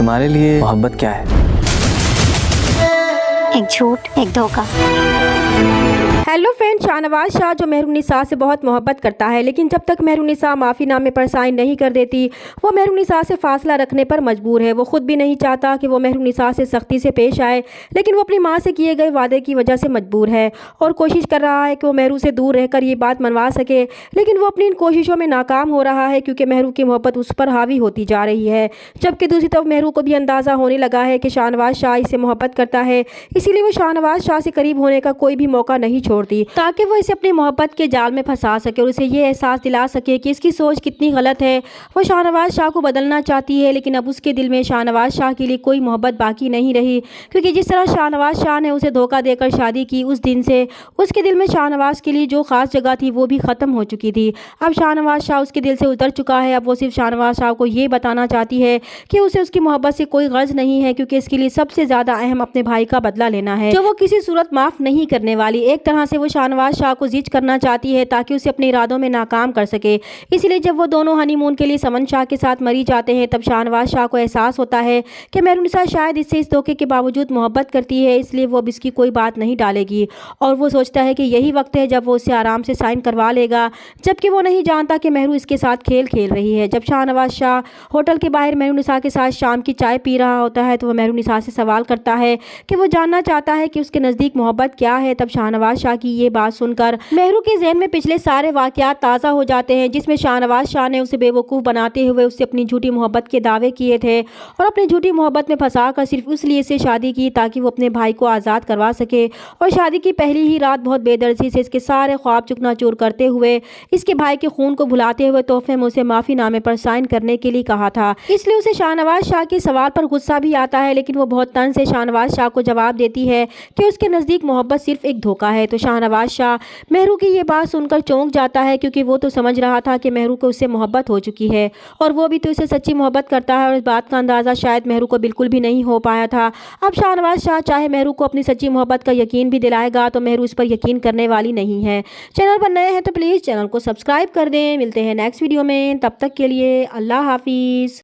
तुम्हारे लिए मोहब्बत क्या है? एक झूठ, एक धोखा। हेलो फ्रेंड, शाहनवाज शाह जो मेहरुन्निसा से बहुत मोहब्बत करता है, लेकिन जब तक मेहरुन्निसा माफ़ीनामे पर साइन नहीं कर देती वो मेहरुन्निसा से फासला रखने पर मजबूर है। वो खुद भी नहीं चाहता कि वो मेहरुन्निसा से सख्ती से पेश आए, लेकिन वो अपनी माँ से किए गए वादे की वजह से मजबूर है और कोशिश कर रहा है कि वो मेहरू से दूर रहकर ये बात मनवा सके, लेकिन वो अपनी इन कोशिशों में नाकाम हो रहा है क्योंकि मेहरू की मोहब्बत उस पर हावी होती जा रही है। जबकि दूसरी तरफ मेहरू को भी अंदाज़ा होने लगा है कि शाहनवाज शाह इससे मोहब्बत करता है, इसीलिए वो शाहनवाज शाह से करीब होने का कोई भी मौका नहीं छोड़ती ताकि वो इसे अपनी मोहब्बत के जाल में फंसा सके और उसे ये एहसास दिला सके कि इसकी सोच कितनी गलत है। वो शाहनवाज शाह को बदलना चाहती है, लेकिन अब उसके दिल में शाहनवाज शाह के लिए कोई मोहब्बत बाकी नहीं रही, क्योंकि जिस तरह शाहनवाज शाह ने उसे धोखा देकर शादी की उस दिन से उसके दिल में शाहनवाज के लिए जो ख़ास जगह थी वो भी ख़त्म हो चुकी थी। अब शाहनवाज शाह उसके दिल से उतर चुका है। अब वो सिर्फ शाहनवाज शाह को ये बताना चाहती है कि उसे उसकी मोहब्बत से कोई गर्ज नहीं है, क्योंकि इसके लिए सबसे ज़्यादा अहम अपने भाई का बदला लेना है जो वो किसी सूरत माफ़ नहीं करने वाली। एक तरह से वो शाहनवाज शाह को जिद करना चाहती है ताकि उसे अपने इरादों में नाकाम कर सके। इसलिए जब वो दोनों हनीमून के लिए समन शाह के साथ मरी जाते हैं, तब शाहनवाज शाह को एहसास होता है कि मेहरुन्निसा शायद इससे इस धोखे के बावजूद मोहब्बत करती है, इसलिए वो अब इसकी कोई बात नहीं डालेगी और वो सोचता है कि यही वक्त है जब वो उससे आराम से साइन करवा लेगा, जबकि वो नहीं जानता कि मेहरू इसके साथ खेल खेल रही है। जब शाहनवाज शाह होटल के बाहर मेहरुन्निसा के साथ शाम की चाय पी रहा होता है तो वह मेहरुन्निसा से सवाल करता है कि वो जानना चाहता है कि उसके नज़दीक मोहब्बत क्या है। तब शाहनवाज शाह की ये बात सुनकर मेहरू के ज़हन में पिछले सारे वाक़यात ताज़ा हो जाते हैं, जिसमें शाहनवाज शाह ने उसे बेवकूफ़ बनाते हुए उससे अपनी झूठी मोहब्बत के दावे किए थे और अपनी झूठी मोहब्बत में फंसाकर सिर्फ इसलिए से शादी की ताकि वो अपने भाई को आज़ाद करवा सके। और शादी की पहली ही रात बहुत बेदर्दी से इसके सारे ख्वाब चुकनाचूर करते हुए इसके भाई के खून को भुलाते हुए तोहफे में उसे माफ़ीनामे पर साइन करने के लिए कहा था। इसलिए उसे शाहनवाज शाह के सवाल पर गुस्सा भी आता है, लेकिन वो बहुत तन से शाहनवाज शाह को जवाब देती है कि उसके नज़दीक मोहब्बत सिर्फ एक धोखा है। तो शाहनवाज शाह मेहरू की ये बात सुनकर चौंक जाता है, क्योंकि वो तो समझ रहा था कि मेहरू को उससे मोहब्बत हो चुकी है और वो भी तो उसे सच्ची मोहब्बत करता है, और इस बात का अंदाज़ा शायद मेहरू को बिल्कुल भी नहीं हो पाया था। अब शाहनवाज शाह चाहे मेहरू को अपनी सच्ची मोहब्बत का यकीन भी दिलाएगा तो मेहरू इस पर यकीन करने वाली नहीं है। चैनल पर नए हैं तो प्लीज़ चैनल को सब्सक्राइब कर दें। मिलते हैं नेक्स्ट वीडियो में, तब तक के लिए अल्लाह हाफिज़।